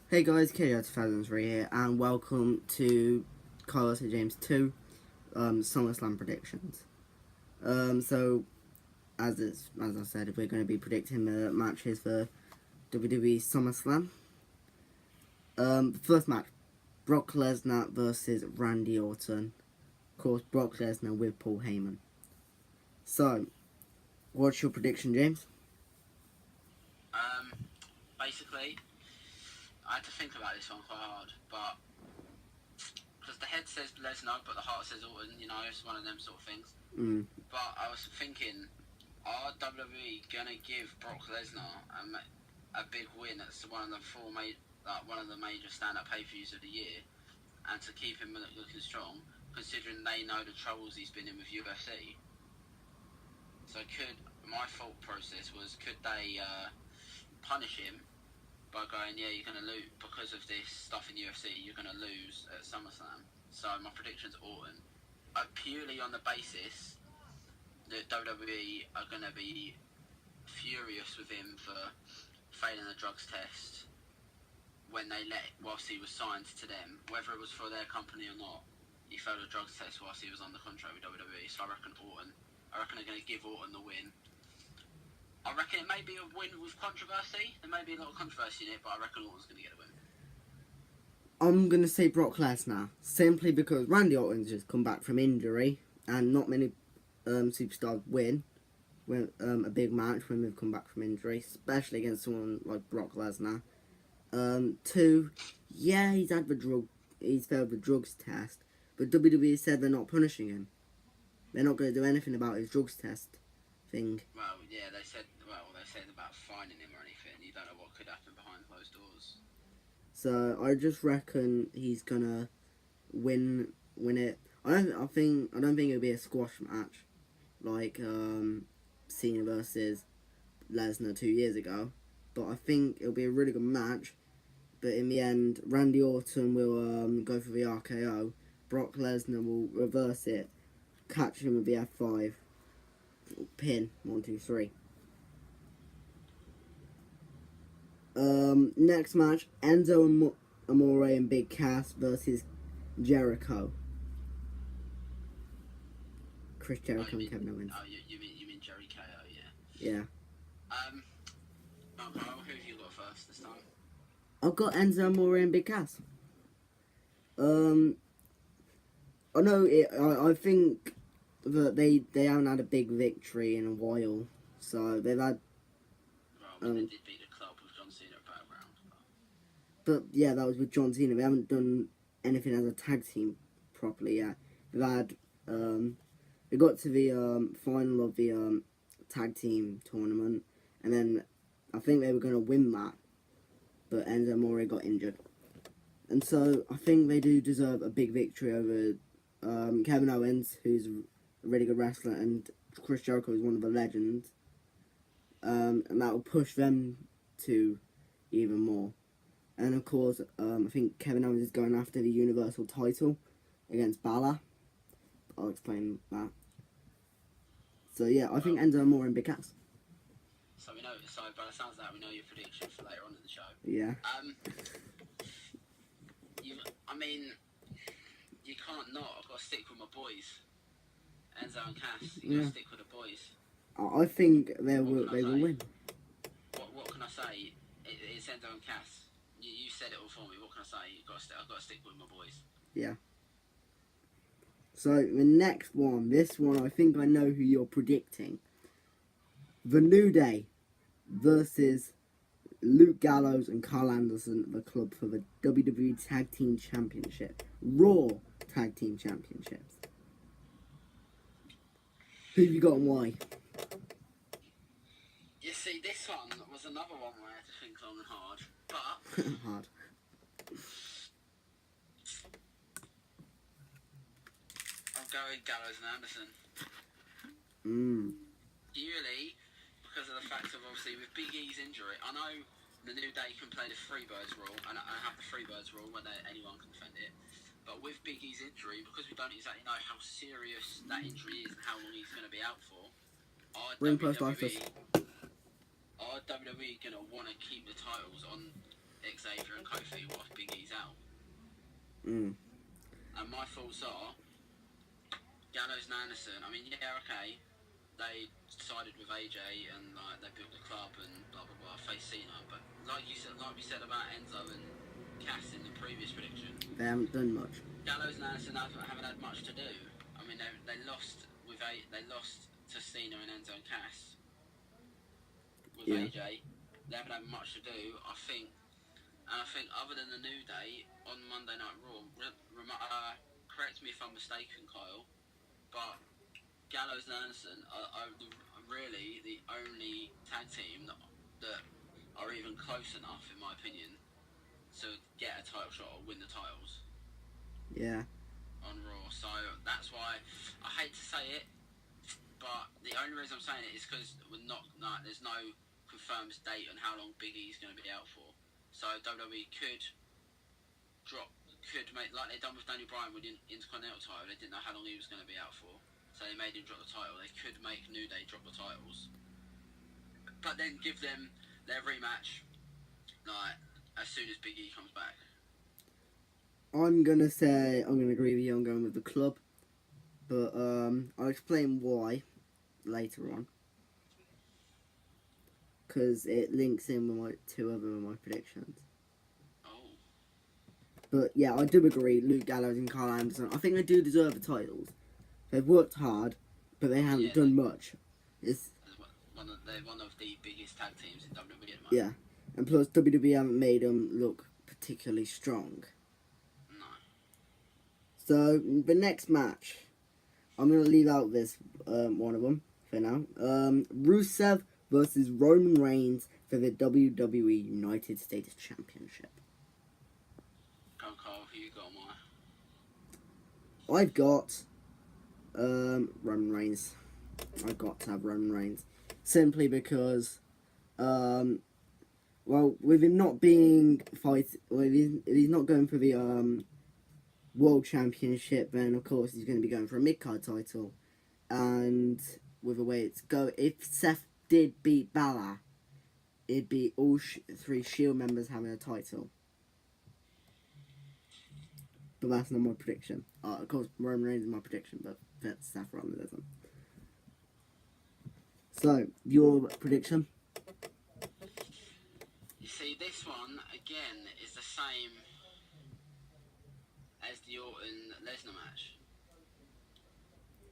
Hey guys, KJ2003 here, and welcome to Carlos and James 2 SummerSlam predictions. So, as I said, we're going to be predicting the matches for WWE SummerSlam. The first match, Brock Lesnar versus Randy Orton. Of course, Brock Lesnar with Paul Heyman. So, what's your prediction, James? Basically, I had to think about this one quite hard, but because the head says Lesnar, but the heart says Orton, it's one of them sort of things. But I was thinking, are WWE gonna give Brock Lesnar a big win at one of the major stand-up pay-per-views of the year, and to keep him looking strong, considering they know the troubles he's been in with UFC? So my thought process was, could they punish him by going, yeah, you're going to lose because of this stuff in UFC, you're going to lose at SummerSlam. So my prediction's Orton. Purely on the basis that WWE are going to be furious with him for failing the drugs test whilst he was signed to them, whether it was for their company or not. He failed a drugs test whilst he was on the contract with WWE. So I reckon they're going to give Orton the win. I reckon it may be a win with controversy. There may be a lot of controversy in it, but I reckon Orton's going to get a win. I'm going to say Brock Lesnar, simply because Randy Orton's just come back from injury, and not many superstars win a big match when they've come back from injury, especially against someone like Brock Lesnar. Two, yeah, he's failed the drugs test, but WWE said they're not punishing him. They're not going to do anything about his drugs test thing. Well, yeah, they said about fining him or anything. You don't know what could happen behind closed doors. So I just reckon he's gonna win it. I don't think it'll be a squash match like Cena versus Lesnar 2 years ago, but I think it'll be a really good match. But in the end, Randy Orton will go for the RKO. Brock Lesnar will reverse it, catch him with the F5, pin 1, 2, 3. Next match, Enzo Amore and Big Cass versus Jericho. Chris Jericho and Kevin Owens. Oh, you mean Jerry KO, yeah? Yeah. Okay, who have you got first this time? I've got Enzo Amore and Big Cass. I think that they haven't had a big victory in a while, so they've had. Well, they did beat the club with John Cena at Battleground. But yeah, that was with John Cena. They haven't done anything as a tag team properly yet. They've had they got to the final of the tag team tournament, and then I think they were going to win that, but Enzo Amore got injured, and so I think they do deserve a big victory over Kevin Owens, who's a really good wrestler, and Chris Jericho is one of the legends, and that will push them to even more. And of course, I think Kevin Owens is going after the Universal title against Balor. I'll explain that. So yeah, I think Enzo Amore and Big Cass. So we know. So by the sounds of that, we know your prediction for later on in the show. Yeah. You can't not. I've got to stick with my boys, Enzo and Cass. You got to stick with the boys. I think they will win. What can I say? It's Enzo and Cass. You said it all for me. What can I say? I've got to stick with my boys. Yeah. So the next one, this one, I think I know who you're predicting. The New Day versus Luke Gallows and Carl Anderson at the club for the WWE Tag Team Championship. Raw Tag Team Championships. Who have you got and why? You see, this one was another one where I had to think long and hard. But hard. I'll go with Gallows and Anderson. Purely because of the fact of, obviously, with Big E's injury, I know the New Day can play the Freebirds rule, and I have the Freebirds rule where anyone can defend it. But with Big E's injury, because we don't exactly know how serious that injury is and how long he's going to be out for, are WWE going to want to keep the titles on Xavier and Kofi whilst Big E's out. Mm. And my thoughts are, Gallows and Anderson, I mean, yeah, okay, they sided with AJ and like they built the club and blah blah blah, face Cena, but like we said about Enzo and Cass in the previous prediction, They haven't done much. Gallows and Anderson haven't had much to do. I mean, they lost they lost to Cena and Enzo and Cass with AJ. They haven't had much to do. I think other than the New Day on Monday Night Raw, correct me if I'm mistaken, Kyle, but Gallows and Anderson are really the only tag team that are even close enough, in my opinion, to get a title shot or win the titles. Yeah. On Raw, so that's why I hate to say it, but the only reason I'm saying it is because there's no confirmed date on how long Big E's going to be out for. So WWE could make like they done with Daniel Bryan with the Intercontinental title. They didn't know how long he was going to be out for. So they made him drop the title. They could make New Day drop the titles, but then give them their rematch like as soon as Big E comes back. I'm gonna agree with you. I'm going with the club, but I'll explain why later on, because it links in with my two other of my predictions. Oh. But yeah, I do agree. Luke Gallows and Carl Anderson, I think they do deserve the titles. They've worked hard, but they haven't done much. They're one of the biggest tag teams in WWE at the moment. Yeah, and plus WWE haven't made them look particularly strong. No. So the next match, I'm gonna leave out this one of them for now. Rusev versus Roman Reigns for the WWE United States Championship. Go on, Carl, who you got on my? I've got Roman Reigns. I've got to have Roman Reigns. Simply because, well, with him not being if he's not going for the World Championship, then of course he's going to be going for a mid-card title. And with the way it's going, if Seth did beat Balor, it'd be all three Shield members having a title. But that's not my prediction. Of course, Roman Reigns is my prediction, but Seth Rollins isn't. So, your prediction? You see, this one, again, is the same as the Orton-Lesnar match.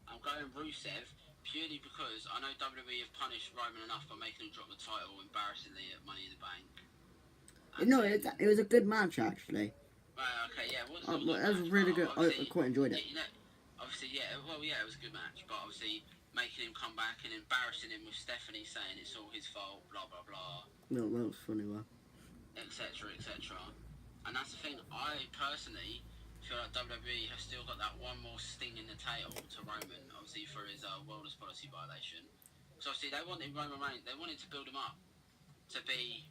I'm going Rusev, purely because I know WWE have punished Roman enough by making him drop the title embarrassingly at Money in the Bank. It was a good match, actually. Okay, yeah, it was a really good. I quite enjoyed it. Obviously, yeah, well, yeah, it was a good match, but obviously making him come back and embarrassing him with Stephanie saying it's all his fault, blah blah blah. No, that was funny, well. Etc. etc. And that's the thing. I personally feel like WWE have still got that one more sting in the tail to Roman, obviously for his wellness policy violation. So obviously they wanted Roman Reigns. They wanted to build him up to be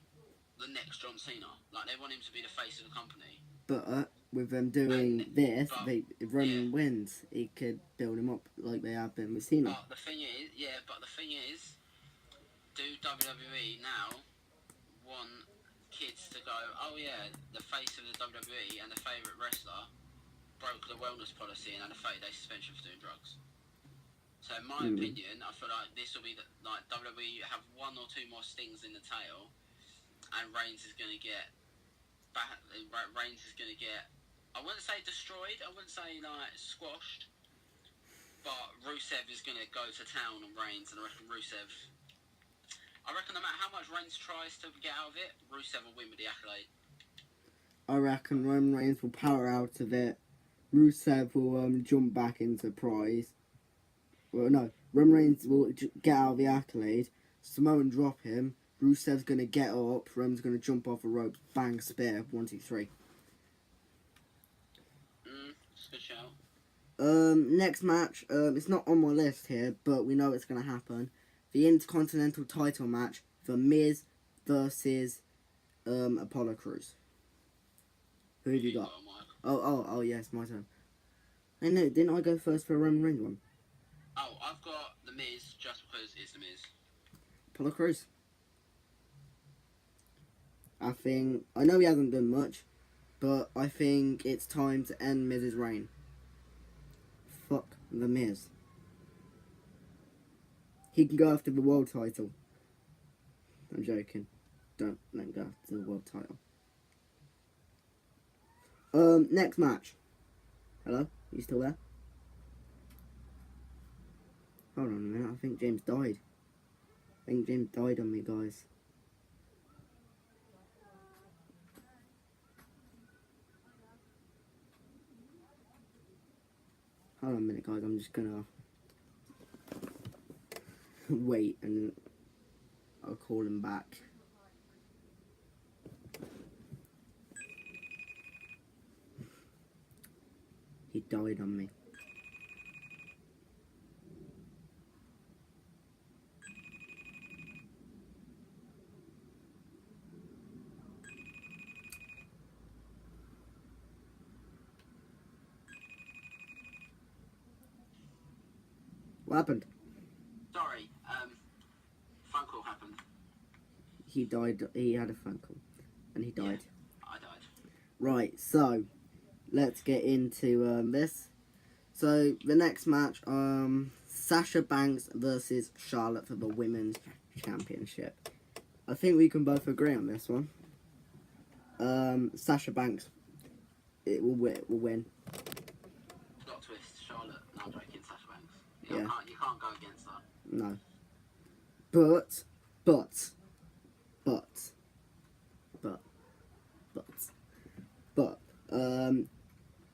the next John Cena. Like they want him to be the face of the company. But with them doing this, if Roman wins, it could build him up like they have been with Cena. But the thing is, do WWE now want kids to go, oh yeah, the face of the WWE and the favourite wrestler broke the wellness policy and had a 30-day suspension for doing drugs? So in my opinion, I feel like this will be like WWE have one or two more stings in the tail, and Reigns is going to get. I wouldn't say destroyed. I wouldn't say like squashed. But Rusev is going to go to town on Reigns, and I reckon no matter how much Reigns tries to get out of it, Rusev will win with the accolade. I reckon Roman Reigns will power out of it. Rusev will jump back into prize. Well, no, Roman Reigns will get out of the accolade. Samoan drop him. Rusev's going to get up. Roman's going to jump off a rope. Bang, spear. 1, 2, 3. It's a good shout. Next match. It's not on my list here, but we know it's going to happen. The Intercontinental title match. The Miz versus Apollo Crews. Who have you got? Oh, yes, my turn. I know, didn't I go first for a Roman Reigns one? Oh, I've got The Miz just because it's The Miz. Apollo Crews. I know he hasn't done much, but I think it's time to end Miz's reign. Fuck the Miz. He can go after the world title. I'm joking. Don't let him go after the world title. Next match. Hello? You still there? Hold on a minute. I think James died. I think James died on me, guys. Hold on a minute, guys. I'm just gonna wait and I'll call him back. He died on me. What happened? Sorry, phone call happened. He died. He had a phone call, and he died. Yeah, I died. Right. So, let's get into this. So the next match, Sasha Banks versus Charlotte for the Women's Championship. I think we can both agree on this one. Sasha Banks, it will win. Plot twist, Charlotte. No, I'm joking, Sasha Banks. Yeah. You can't go against her. No. But,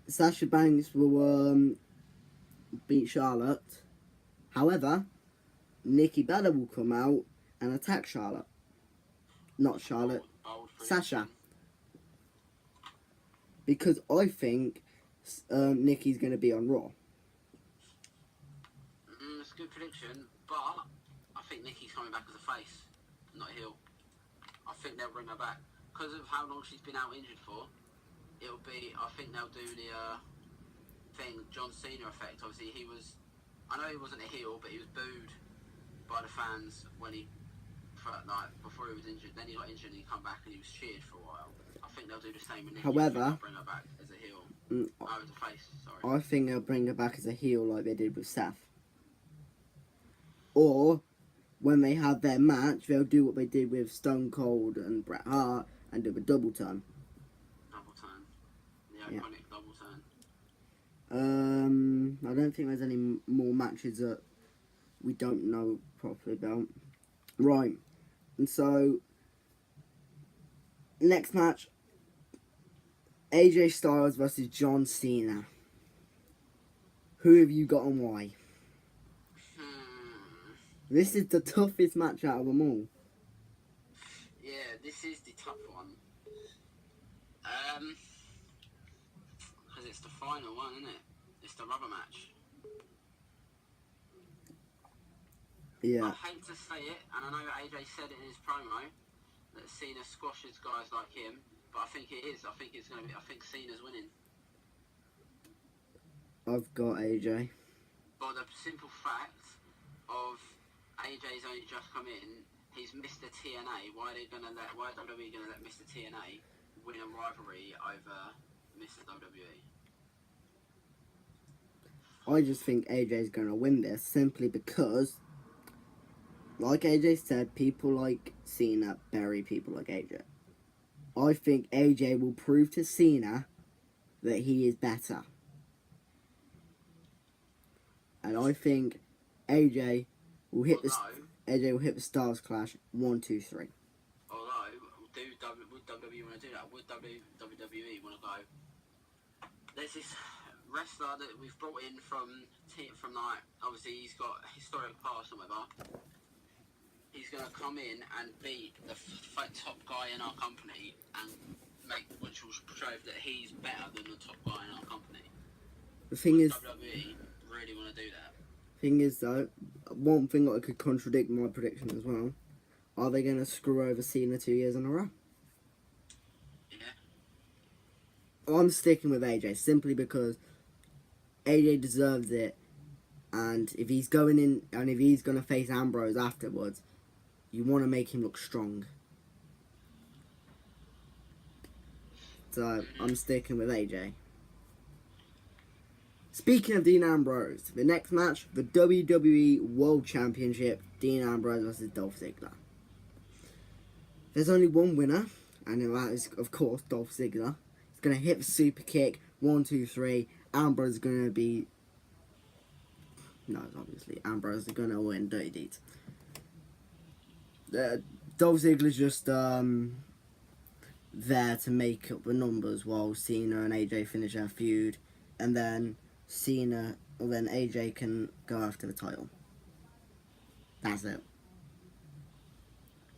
Sasha Banks will beat Charlotte. However, Nikki Bella will come out and attack Charlotte. Not Charlotte, Bold Sasha. Because I think Nikki's going to be on Raw. It's a good prediction, but I think Nikki's coming back as a face, not a heel. I think they'll bring her back. Because of how long she's been out injured for, I think they'll do the thing, John Cena effect. Obviously, I know he wasn't a heel, but he was booed by the fans when before he was injured. Then he got injured and he come back and he was cheered for a while. I think they'll do the same with Nikki. However, bring her back as a heel. As a face, sorry. I think they'll bring her back as a heel like they did with Seth. Or, when they have their match, they'll do what they did with Stone Cold and Bret Hart and do a double turn. Double turn. The iconic double turn. I don't think there's any more matches that we don't know properly about. Right. And so, next match, AJ Styles versus John Cena. Who have you got and why? This is the toughest match out of them all. Yeah, this is the tough one. Because it's the final one, isn't it? It's the rubber match. Yeah. I hate to say it, and I know that AJ said it in his promo, that Cena squashes guys like him, but I think it is. I think Cena's winning. I've got AJ. By the simple fact of AJ's only just come in, he's Mr. TNA. Why are WWE gonna let Mr. TNA win a rivalry over Mr. WWE? I just think AJ's gonna win this simply because, like AJ said, people like Cena bury people like AJ. I think AJ will prove to Cena that he is better. And I think AJ will hit the Stars Clash 1, 2, 3. Although, would WWE want to do that? Would WWE want to go? There's this wrestler that we've brought in from like, obviously he's got a historic past and whatever. He's going to come in and beat the top guy in our company and which will show that he's better than the top guy in our company. The thing is, WWE really want to do that? Thing is though, one thing that could contradict my prediction as well. Are they going to screw over Cena 2 years in a row? Yeah. I'm sticking with AJ simply because AJ deserves it, and if he's going in and if he's going to face Ambrose afterwards, you want to make him look strong. So I'm sticking with AJ. Speaking of Dean Ambrose, the next match, the WWE World Championship, Dean Ambrose versus Dolph Ziggler. There's only one winner, and that is, of course, Dolph Ziggler. He's going to hit the super kick, 1, 2, 3. Ambrose is going to be... No, obviously, Ambrose is going to win Dirty Deeds. Dolph Ziggler's just there to make up the numbers while Cena and AJ finish their feud, and then AJ can go after the title. That's it.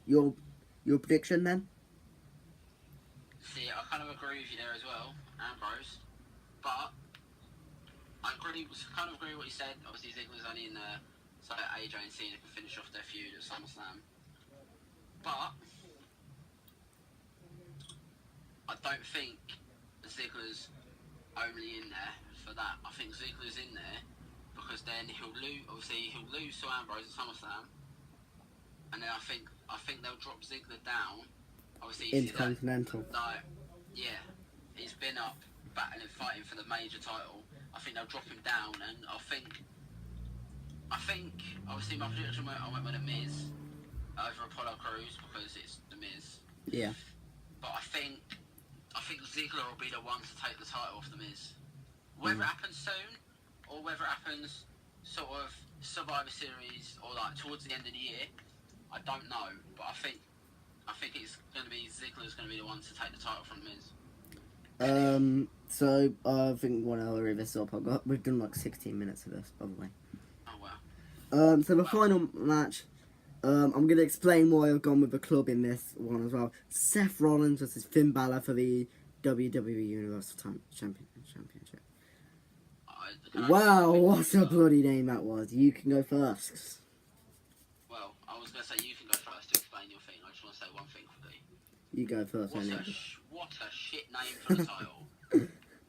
Your prediction then? See, I kind of agree with you there as well, Ambrose. But I kind of agree with what you said. Obviously, Ziggler's only in there so that AJ and Cena can finish off their feud at SummerSlam. But I don't think Ziggler's only in there for that. I think Ziggler's in there because then he'll lose. Obviously, he'll lose to Ambrose at SummerSlam, and then I think they'll drop Ziggler down. Obviously, Intercontinental. Yeah, he's been up battling, fighting for the major title. I think they'll drop him down, and I think obviously my prediction I went with the Miz over Apollo Crews because it's the Miz. Yeah. But I think Ziggler will be the one to take the title off the Miz. Whether it happens soon or whether it happens sort of Survivor Series or like towards the end of the year, I don't know. But I think it's going to be Ziggler's going to be the one to take the title from the Miz. So I think one hour of this up. We've done like 16 minutes of this, by the way. Oh wow. So the final match. I'm going to explain why I've gone with the club in this one as well. Seth Rollins versus Finn Balor for the WWE Universal Championship. Wow, what a bloody name that was. You can go first. Well, I was going to say you can go first to explain your thing. I just want to say one thing quickly. You go first, What a shit name for the title.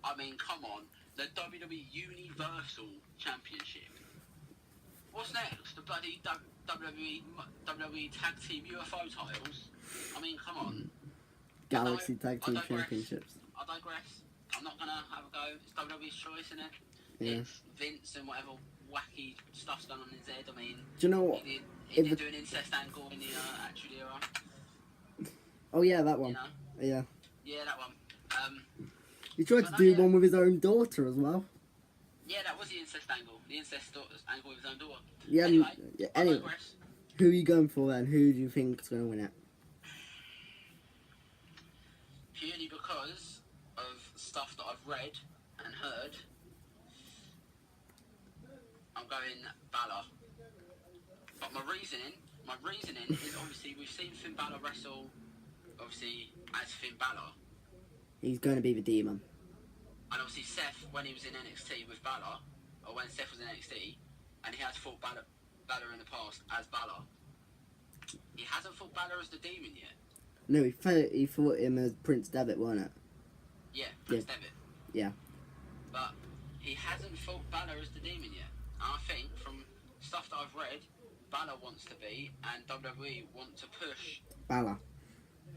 I mean, come on. The WWE Universal Championship. What's next? The bloody WWE Tag Team UFO titles? I mean, come on. Galaxy Tag Team Championships. I digress. I'm not going to have a go. It's WWE's choice, isn't it? Yeah. It's Vince and whatever wacky stuff's done on his head. I mean, do you know what? He did do an incest angle in the Attitude Era. Oh, yeah, that one. You know? Yeah. Yeah, that one. He tried to do one with his own daughter as well. Yeah, that was the incest angle. The incest angle with his own daughter. Yeah, anyway, digress. Who are you going for then? Who do you think is going to win it? Purely because of stuff that I've read and heard, I'm going Balor. But my reasoning is obviously we've seen Finn Balor wrestle, obviously as Finn Balor. He's going to be the demon. And obviously Seth, when he was in NXT with Balor, or when Seth was in NXT, and he has fought Balor in the past as Balor. He hasn't fought Balor as the demon yet. No, he fought him as Prince Devitt, wasn't it? Yeah, Prince Devitt. Yeah. But he hasn't fought Balor as the demon yet. And I think from stuff that I've read, Balor wants to be, and WWE want to push. Balor.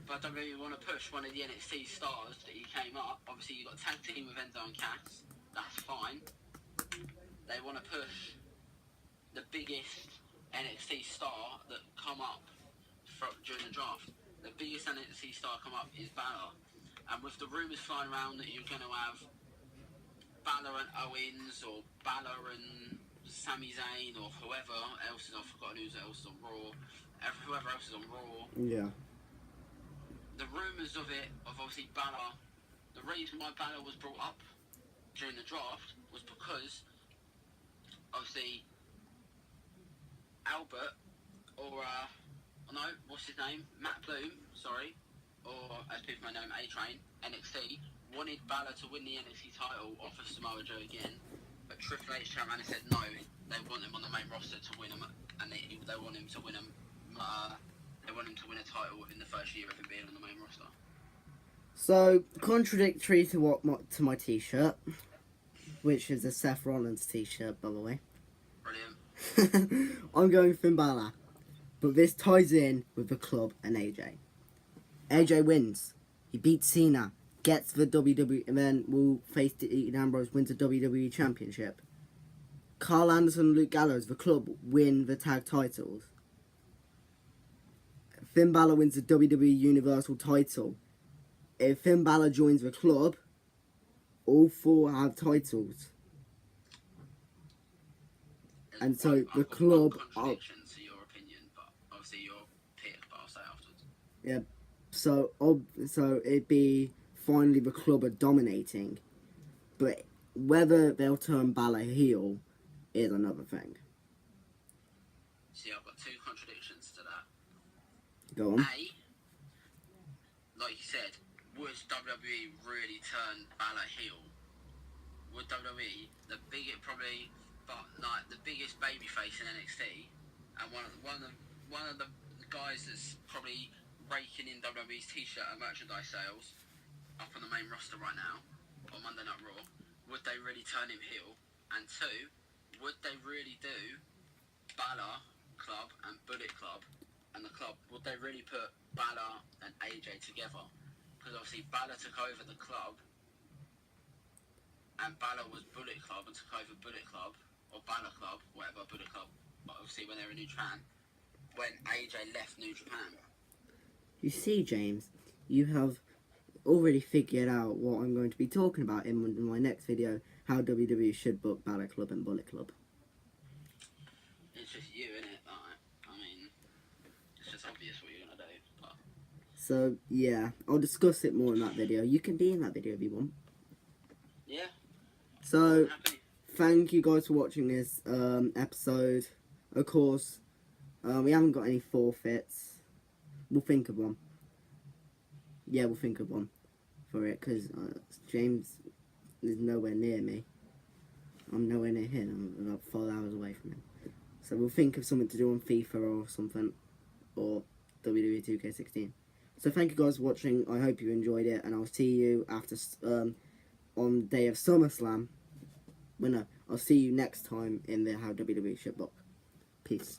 But WWE want to push one of the NXT stars that he came up. Obviously, you've got tag team with Enzo and Cass. That's fine. They want to push the biggest NXT star that come up during the draft. The biggest NXT star come up is Balor. And with the rumours flying around that you're going to have Balor and Owens, or Balor and Sami Zayn, or whoever else is, I've forgotten who else is on Raw. Whoever else is on Raw. Yeah. The rumours of it, of obviously Balor, the reason why Balor was brought up during the draft was because, obviously, Albert, or, no, what's his name? Matt Bloom, sorry, or as people may know him, A-Train, NXT, wanted Balor to win the NXT title off of Samoa Joe again, but Triple H came around and said no, they want him on the main roster to win him, and they want him to win him, they want him to win a title within the first year of him being on the main roster. So, contradictory to my t-shirt, which is a Seth Rollins t-shirt, by the way. Brilliant. I'm going Finn Balor. But this ties in with the club and AJ. AJ wins. He beats Cena. gets the WWE, and then will face Dean Ambrose, wins the WWE Championship. Carl Anderson and Luke Gallows, the club, win the tag titles. Finn Balor wins the WWE Universal title. If Finn Balor joins the club, all four have titles. And so the club are... to your opinion, but obviously your pick, but I'll say afterwards. Yeah, so it'd be finally the club are dominating. But whether they'll turn Balor heel is another thing. See, I've got two contradictions to that. Go on. A, like you said, would WWE really turn Balor heel? Would WWE, the biggest babyface in NXT, and one of the guys that's probably raking in WWE's t-shirt and merchandise sales up on the main roster right now on Monday Night Raw, would they really turn him heel? And two, would they really do Balor Club and Bullet Club and the club? Would they really put Balor and AJ together? Because obviously Balor took over the club, and Balor was Bullet Club and took over Bullet Club, or Balor Club, whatever, Bullet Club, obviously when they were in New Japan, when AJ left New Japan. You see, James, you have already figured out what I'm going to be talking about in my next video, how WWE should book Balor Club and Bullet Club. It's just you, innit? I mean, it's just obvious what you're going to do. But... So, yeah, I'll discuss it more in that video. You can be in that video if you want. Yeah. So, thank you guys for watching this episode. Of course, we haven't got any forfeits. We'll think of one. Yeah, we'll think of one for it, because James is nowhere near me. I'm nowhere near him. I'm about 5 hours away from him. So we'll think of something to do on FIFA or something, or WWE 2K16. So thank you guys for watching. I hope you enjoyed it, and I'll see you after on the day of SummerSlam. Well, no, I'll see you next time in the How WWE Should Book. Peace.